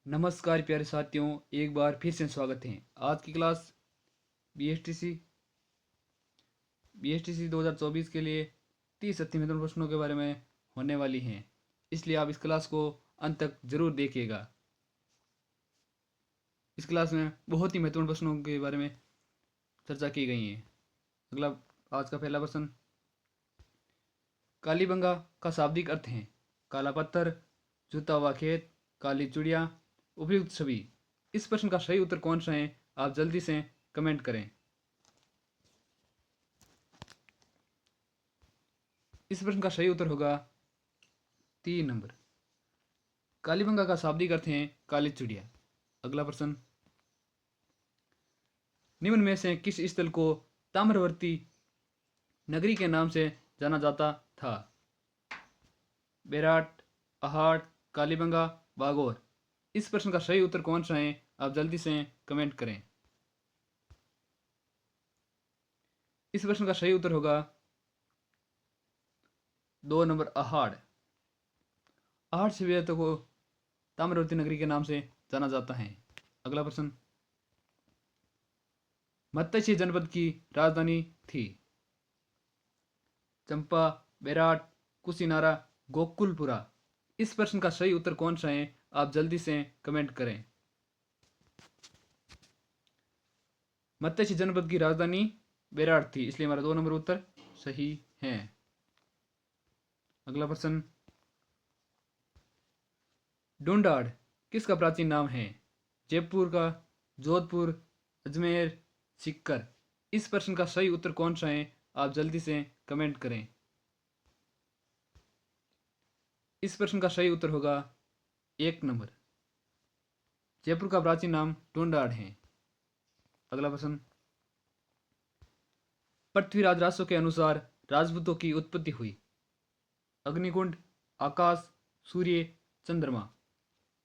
नमस्कार प्यारे साथियों, एक बार फिर से स्वागत है। आज की क्लास बीएसटीसी 2024 के लिए 30 अति महत्वपूर्ण प्रश्नों के बारे में होने वाली हैं, इसलिए आप इस क्लास को अंत तक जरूर देखिएगा। इस क्लास में बहुत ही महत्वपूर्ण प्रश्नों के बारे में चर्चा की गई है। अगला आज का पहला प्रश्न, कालीबंगा का शाब्दिक अर्थ है काला पत्थर, जूता हुआ खेत, काली चुड़िया, उपयुक्त छवि। इस प्रश्न का सही उत्तर कौन सा है, आप जल्दी से कमेंट करें। इस प्रश्न का सही उत्तर होगा 3 नंबर, कालीबंगा का शाब्दिक अर्थ है काली चिड़िया। अगला प्रश्न, निम्न में से किस स्थल को ताम्रवर्ती नगरी के नाम से जाना जाता था? बेराट, अहाट, कालीबंगा, बागोर। इस प्रश्न का सही उत्तर कौन सा है, आप जल्दी से कमेंट करें। इस प्रश्न का सही उत्तर होगा 2 नंबर, अहाड़। अहाड़ सभ्यता को ताम्रवर्ती नगरी के नाम से जाना जाता है। अगला प्रश्न, मत्स्य जनपद की राजधानी थी? चंपा, बेराट, कुशीनारा, गोकुलपुरा। इस प्रश्न का सही उत्तर कौन सा है, आप जल्दी से कमेंट करें। मत्स्य जनपद की राजधानी बेराट थी, इसलिए हमारा 2 नंबर उत्तर सही है। अगला प्रश्न, ढूंढाड़ किसका प्राचीन नाम है? जयपुर का, जोधपुर, अजमेर, सिक्कर। इस प्रश्न का सही उत्तर कौन सा है, आप जल्दी से कमेंट करें। इस प्रश्न का सही उत्तर होगा 1 नंबर, जयपुर का प्राचीन नाम ढूंढाड़ है। अगला प्रश्न, पृथ्वीराज रासो के अनुसार राजपूतों की उत्पत्ति हुई? अग्निकुंड, आकाश, सूर्य, चंद्रमा।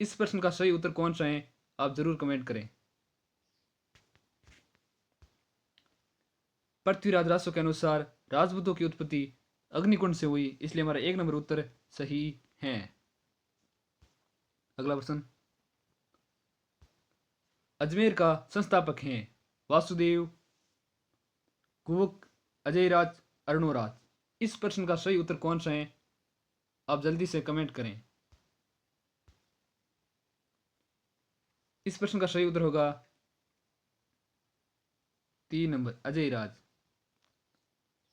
इस प्रश्न का सही उत्तर कौन सा है, आप जरूर कमेंट करें। पृथ्वीराज रासो के अनुसार राजपूतों की उत्पत्ति अग्निकुंड से हुई, इसलिए हमारा 1 नंबर उत्तर सही है। अगला प्रश्न, अजमेर का संस्थापक है? वासुदेव, कुवक, अजयराज, अरुणोराज। इस प्रश्न का सही उत्तर कौन सा है, आप जल्दी से कमेंट करें। इस प्रश्न का सही उत्तर होगा 3 नंबर, अजयराज।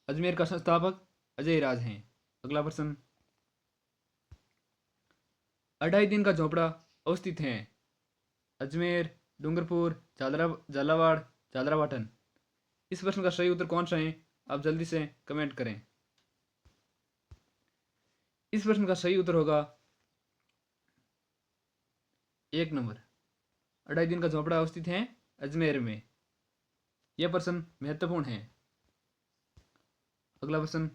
अजमेर का संस्थापक अजयराज हैं। अगला प्रश्न, 2.5 दिन का झोपड़ा अवस्थित है? अजमेर, डूंगरपुर, झालावाड़, झालरापाटन। इस प्रश्न का सही उत्तर कौन सा है, आप जल्दी से कमेंट करें। इस प्रश्न का सही उत्तर होगा 1 नंबर, 2.5 दिन का झोपड़ा अवस्थित है अजमेर में। यह प्रश्न महत्वपूर्ण है। अगला प्रश्न,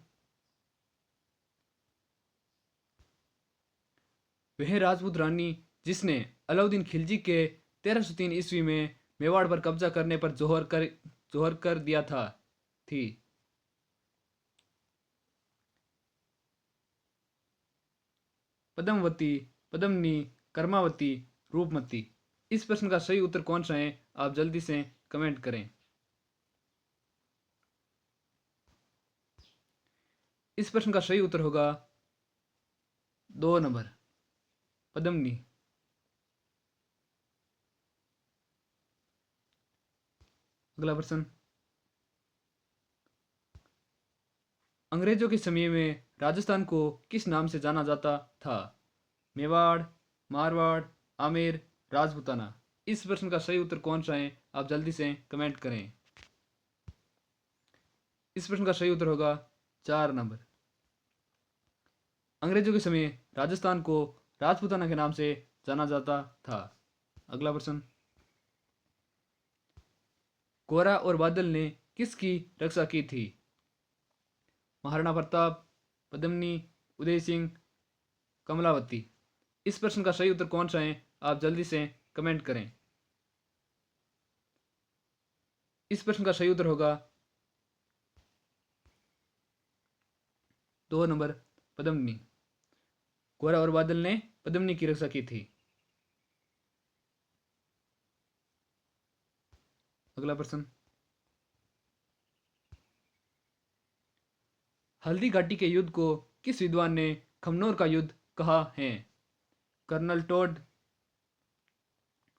वह राजपूत रानी जिसने अलाउद्दीन खिलजी के 1303 ईस्वी में मेवाड़ पर कब्जा करने पर जोहर कर दिया था थी? पद्मवती, पद्मनी, कर्मावती, रूपमती। इस प्रश्न का सही उत्तर कौन सा है, आप जल्दी से कमेंट करें। इस प्रश्न का सही उत्तर होगा 2 नंबर, पद्मनी। अगला प्रश्न, अंग्रेजों के समय में राजस्थान को किस नाम से जाना जाता था? मेवाड़, मारवाड़, आमेर, राजपूताना। इस प्रश्न का सही उत्तर कौन सा है, आप जल्दी से कमेंट करें। इस प्रश्न का सही उत्तर होगा 4 नंबर, अंग्रेजों के समय राजस्थान को राजपूताना के नाम से जाना जाता था। अगला प्रश्न, गोरा और बादल ने किसकी रक्षा की थी? महाराणा प्रताप, पद्मिनी, उदय सिंह, कमलावती। इस प्रश्न का सही उत्तर कौन सा है, आप जल्दी से कमेंट करें। इस प्रश्न का सही उत्तर होगा 2 नंबर, पद्मिनी। गोरा और बादल ने पद्मिनी की रक्षा की थी। अगला प्रश्न, हल्दी घाटी के युद्ध को किस विद्वान ने खमनोर का युद्ध कहा है? कर्नल टोड,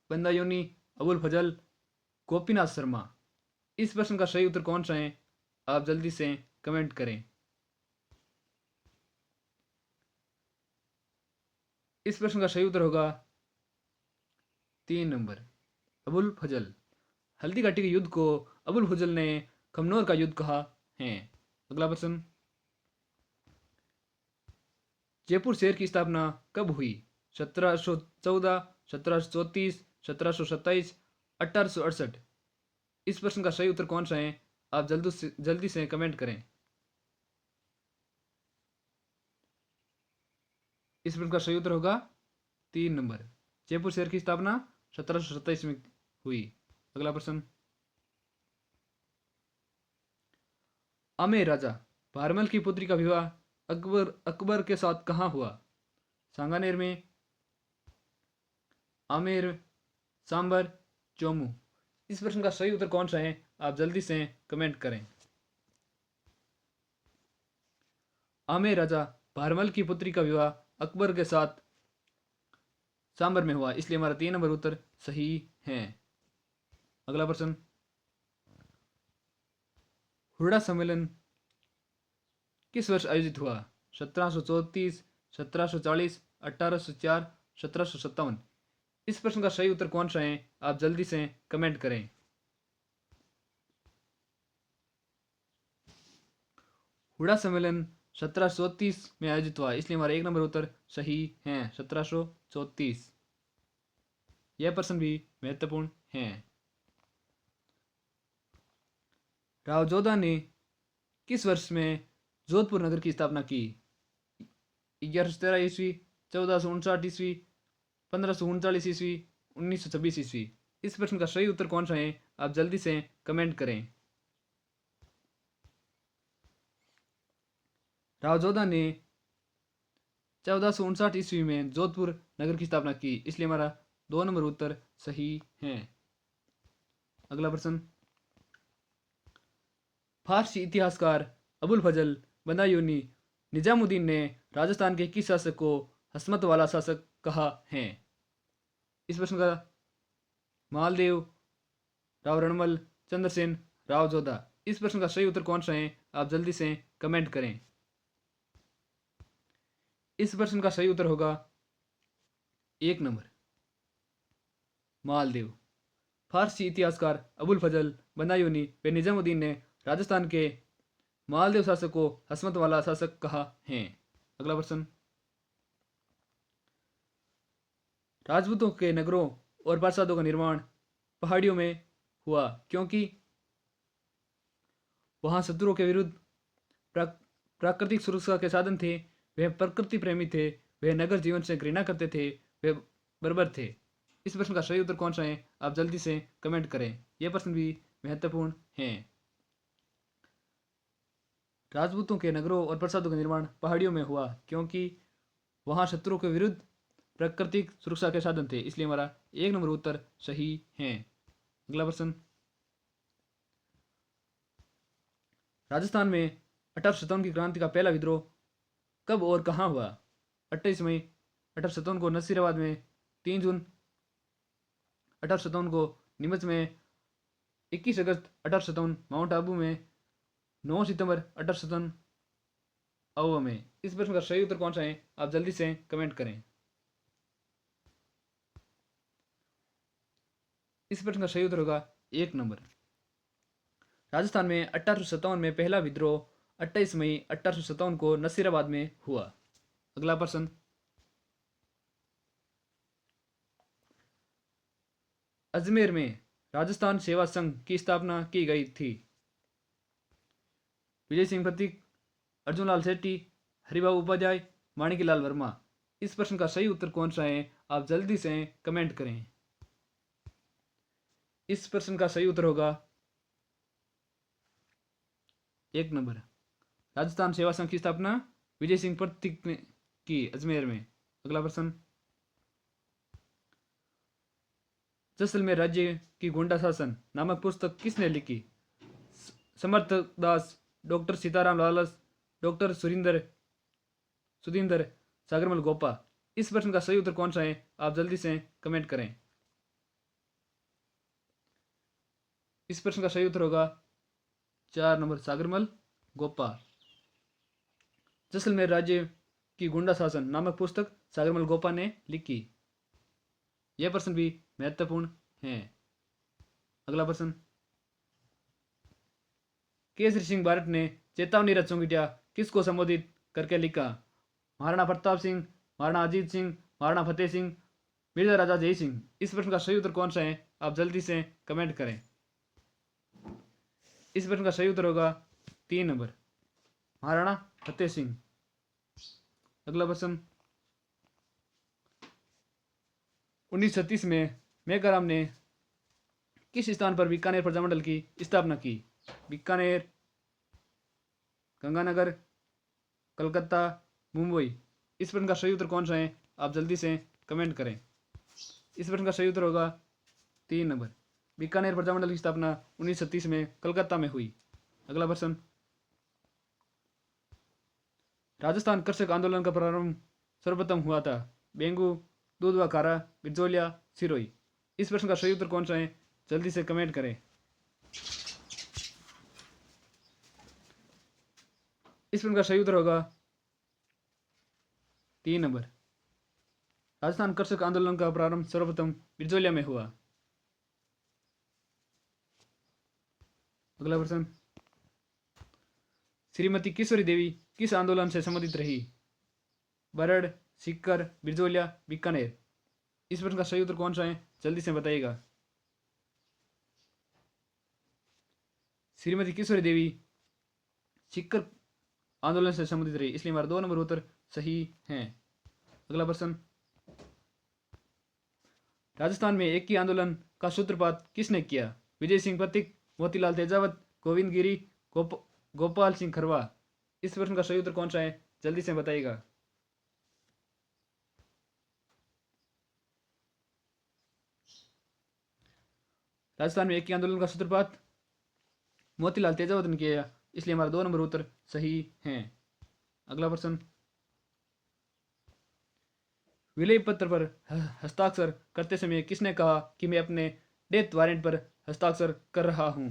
बंदायोनी, अबुल फजल, गोपीनाथ शर्मा। इस प्रश्न का सही उत्तर कौन सा है? आप जल्दी से कमेंट करें। इस प्रश्न का सही उत्तर होगा 3 नंबर, अबुल फजल। हल्दी घाटी के युद्ध को अबुल फजल ने खमनोर का युद्ध कहा है। अगला प्रश्न, जयपुर शहर की स्थापना कब हुई? 1714, 1734, 1727, 1868। इस प्रश्न का सही उत्तर कौन सा है? आप जल्दी से कमेंट करें। इस प्रश्न का सही उत्तर होगा 3 नंबर, जयपुर शहर की स्थापना 1727 में हुई। अगला प्रश्न, आमेर राजा भारमल की पुत्री का विवाह अकबर के साथ कहाँ हुआ? सांगानेर में, आमेर, सांबर, जम्मू। इस प्रश्न का सही उत्तर कौन सा है? आप जल्दी से कमेंट करें। आमेर राजा भारमल की पुत्री का विवाह अकबर के साथ सांबर में हुआ, इसलिए हमारा 3 नंबर उत्तर सही है। अगला प्रश्न, हुरडा सम्मेलन किस वर्ष आयोजित हुआ? 1734, 1740, 1804, 1757। इस प्रश्न का सही उत्तर कौन सा है? आप जल्दी से कमेंट करें। हुडा सम्मेलन 1734 में आयोजित हुआ, इसलिए हमारा 1 नंबर उत्तर सही है, 1734। यह प्रश्न भी महत्वपूर्ण है। राव जोधा ने किस वर्ष में जोधपुर नगर की स्थापना की? 1113 ईस्वी, 1459 ईस्वी, 1539 ईस्वी, 1926 ईस्वी। इस प्रश्न का सही उत्तर कौन सा है? आप जल्दी से कमेंट करें। राव जोधा ने 1459 ईस्वी में जोधपुर नगर की स्थापना की, इसलिए हमारा 2 नंबर उत्तर सही है। अगला प्रश्न, फारसी इतिहासकार अबुल फजल बदायूनी निजामुद्दीन ने राजस्थान के किस शासक को हसमत वाला शासक कहा है? इस प्रश्न का मालदेव, राव रणमल, चंद्रसेन, राव जोधा। इस प्रश्न का सही उत्तर कौन सा है? आप जल्दी से कमेंट करें। इस प्रश्न का सही उत्तर होगा 1 नंबर, मालदेव। फारसी इतिहासकार अबुल फजल बदायूनी व निजामुद्दीन ने राजस्थान के मालदेव शासक को हसमत वाला शासक कहा है। अगला प्रश्न, राजपूतों के नगरों और प्रासादों का निर्माण पहाड़ियों में हुआ क्योंकि वहां शत्रुओं के विरुद्ध प्राकृतिक सुरक्षा के साधन थे, वह प्रकृति प्रेमी थे, वह नगर जीवन से घृणा करते थे, वे बर्बर थे। इस प्रश्न का सही उत्तर कौन सा है? आप जल्दी से कमेंट करें। यह प्रश्न भी महत्वपूर्ण है। राजपूतों के नगरों और प्रासादों का निर्माण पहाड़ियों में हुआ क्योंकि वहां शत्रुओं के विरुद्ध प्राकृतिक सुरक्षा के साधन थे, इसलिए हमारा 1 नंबर उत्तर सही है। अगला प्रश्न, राजस्थान में 1857 की क्रांति का पहला विद्रोह कब और कहाँ हुआ? 28 मई 1857 को नसीराबाद में, 3 जून 1857 को नीमच में, 21 अगस्त 1857 माउंट आबू में, 9 सितंबर 1857 अववा में। इस प्रश्न का सही उत्तर कौन सा है? आप जल्दी से कमेंट करें। इस प्रश्न का सही उत्तर होगा 1 नंबर, राजस्थान में 1857 में पहला विद्रोह 28 मई 1857 को नसीराबाद में हुआ। अगला प्रश्न, अजमेर में राजस्थान सेवा संघ की स्थापना की गई थी। विजय सिंह प्रतीक, अर्जुन लाल सेठी, हरिबाबू उपाध्याय, माणिकलाल वर्मा। इस प्रश्न का सही उत्तर कौन सा है? आप जल्दी से कमेंट करें। इस प्रश्न का सही उत्तर होगा 1 नंबर, राजस्थान सेवा संघ की स्थापना विजय सिंह प्रतीक ने की अजमेर में। अगला प्रश्न, जैसलमेर राज्य की गुंडा शासन नामक पुस्तक किसने लिखी? समर्थ दास, डॉक्टर सीताराम लालस, डॉक्टर सुधींदर सागरमल गोपा। इस प्रश्न का सही उत्तर कौन सा है, आप जल्दी से कमेंट करें। इस प्रश्न का सही उत्तर होगा 4 नंबर सागरमल गोपा। जैसलमेर राज्य की गुंडा शासन नामक पुस्तक सागरमल गोपा ने लिखी। यह प्रश्न भी महत्वपूर्ण है। अगला प्रश्न, केसरी सिंह भारत ने चेतावनी रथ चौंकिटिया किसको संबोधित करके लिखा? महाराणा प्रताप सिंह, महाराणा अजीत सिंह, महाराणा फतेह सिंह, मिर्जा राजा जय सिंह। इस प्रश्न का सही उत्तर कौन सा है, आप जल्दी से कमेंट करें। इस प्रश्न का सही उत्तर होगा 3 नंबर महाराणा फतेह सिंह। अगला प्रश्न, 1936 में मेघाराम ने किस स्थान पर बीकानेर प्रजामंडल की स्थापना की? बीकानेर, गंगानगर, कलकत्ता, मुंबई। इस प्रश्न का सही उत्तर कौन सा है, आप जल्दी से कमेंट करें। इस प्रश्न का सही उत्तर होगा 3 नंबर बीकानेर प्रजामंडल की स्थापना 1936 में कलकत्ता में हुई। अगला प्रश्न, राजस्थान कृषक आंदोलन का प्रारंभ सर्वप्रथम हुआ था? बेंगू, दूधवा खारा, बिजोलिया, सिरोही। इस प्रश्न का सही उत्तर कौन सा है, जल्दी से कमेंट करें। इस प्रश्न का सही उत्तर होगा 3 नंबर राजस्थान कृषक आंदोलन का प्रारंभ सर्वप्रथम बिजोलिया में हुआ। अगला प्रश्न, श्रीमती किशोरी देवी किस आंदोलन से संबंधित रही? बरड़, सीकर, बिरजोलिया, बीकानेर। इस प्रश्न का सही उत्तर कौन सा है, जल्दी से बताइएगा। श्रीमती किशोरी देवी सीकर आंदोलन से संबंधित रही, इसलिए हमारा 2 नंबर उत्तर सही है। अगला प्रश्न, राजस्थान में एक ही आंदोलन का सूत्रपात किसने किया? विजय सिंह पथिक, मोतीलाल तेजावत, गोविंद गिरी, गोपाल सिंह खरवा। इस प्रश्न का सही उत्तर कौन सा है, जल्दी से बताइएगा। राजस्थान में एक ही आंदोलन का सूत्रपात मोतीलाल तेजावत ने किया, इसलिए हमारा 2 नंबर उत्तर सही है। अगला प्रश्न, विलय पत्र पर हस्ताक्षर करते समय किसने कहा कि मैं अपने डेथ वारंट पर हस्ताक्षर कर रहा हूं?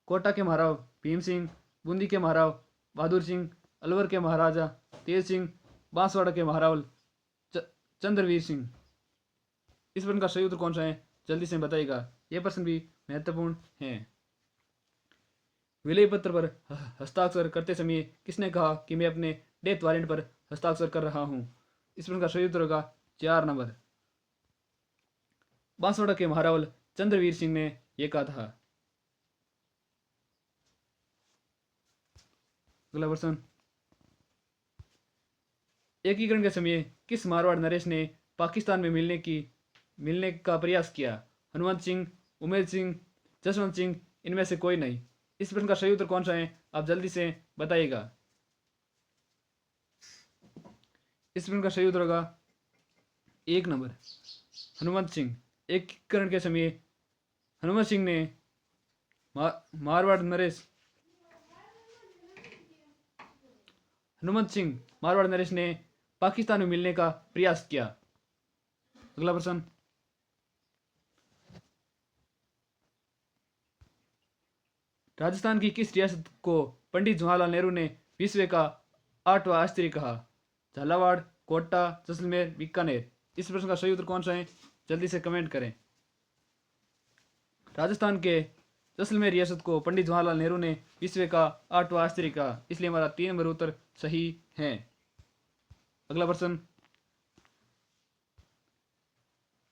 कोटा के महाराव भीम सिंह, बूंदी के महाराव बहादुर सिंह, अलवर के महाराजा तेज सिंह, बांसवाड़ा के महाराव चंद्रवीर सिंह। इस प्रश्न का सही उत्तर कौन सा है, जल्दी से बताइएगा। यह प्रश्न भी महत्वपूर्ण है। विलय पत्र पर हस्ताक्षर करते समय किसने कहा कि मैं अपने डेथ वारंट पर हस्ताक्षर कर रहा हूं? इस प्रश्न का सही उत्तर होगा 4 नंबर बांसवाड़ा के महारावल चंद्रवीर सिंह ने यह कहा था। अगला प्रश्न, एकीकरण के समय किस मारवाड़ नरेश ने पाकिस्तान में मिलने का प्रयास किया? हनुमंत सिंह, उमेद सिंह, जसवंत सिंह, इनमें से कोई नहीं। इस प्रश्न का सही उत्तर कौन सा है, आप जल्दी से बताइएगा। इस प्रश्न का सही उत्तर होगा 1 नंबर हनुमंत सिंह। एकीकरण के समय हनुमंत सिंह ने मारवाड़ नरेश ने पाकिस्तान में मिलने का प्रयास किया। अगला प्रश्न, राजस्थान की किस रियासत को पंडित जवाहरलाल नेहरू ने विश्व का 8वां आश्चर्य कहा? झालावाड़, कोटा, जैसलमेर, बीकानेर। इस प्रश्न का सही उत्तर कौन सा है, जल्दी से कमेंट करें। राजस्थान के जैसलमेर रियासत को पंडित जवाहरलाल नेहरू ने विश्व का 8वां आश्चर्य कहा, इसलिए हमारा 3 नंबर उत्तर सही है। अगला प्रश्न,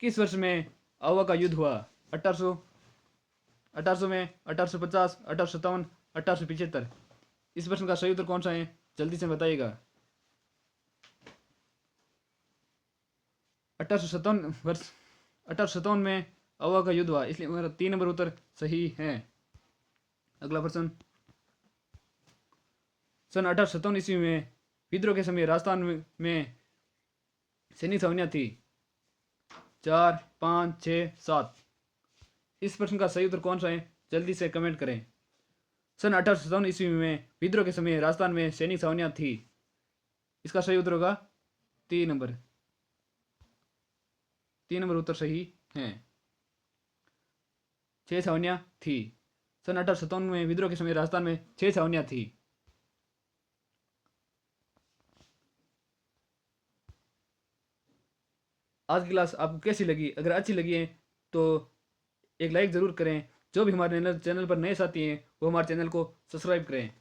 किस वर्ष में आवा का युद्ध हुआ? 1800 में, 1850, 1857, 1875। इस प्रश्न का सही उत्तर कौन सा है, जल्दी से बताइएगा। 1857 में आवा का युद्ध हुआ, इसलिए हमारा 3 नंबर उत्तर सही है। अगला प्रश्न, सन 1857 ईस्वी में विद्रोह के समय राजस्थान में सैनिक छावनियां थी। 4, 5, 6, 7। इस प्रश्न का सही उत्तर कौन सा है, जल्दी से कमेंट करें। सन 1857 ईस्वी में विद्रोह के समय राजस्थान में सैनिक छावनियां थी। इसका सही उत्तर होगा 3 नंबर। 3 नंबर उत्तर सही है। 6 छावनियां थी। सन 1857 में विद्रोह के समय राजस्थान में 6 छावनियां थी। आज की क्लास आपको कैसी लगी? अगर अच्छी लगी है तो एक लाइक ज़रूर करें। जो भी हमारे चैनल पर नए साथी हैं वो हमारे चैनल को सब्सक्राइब करें।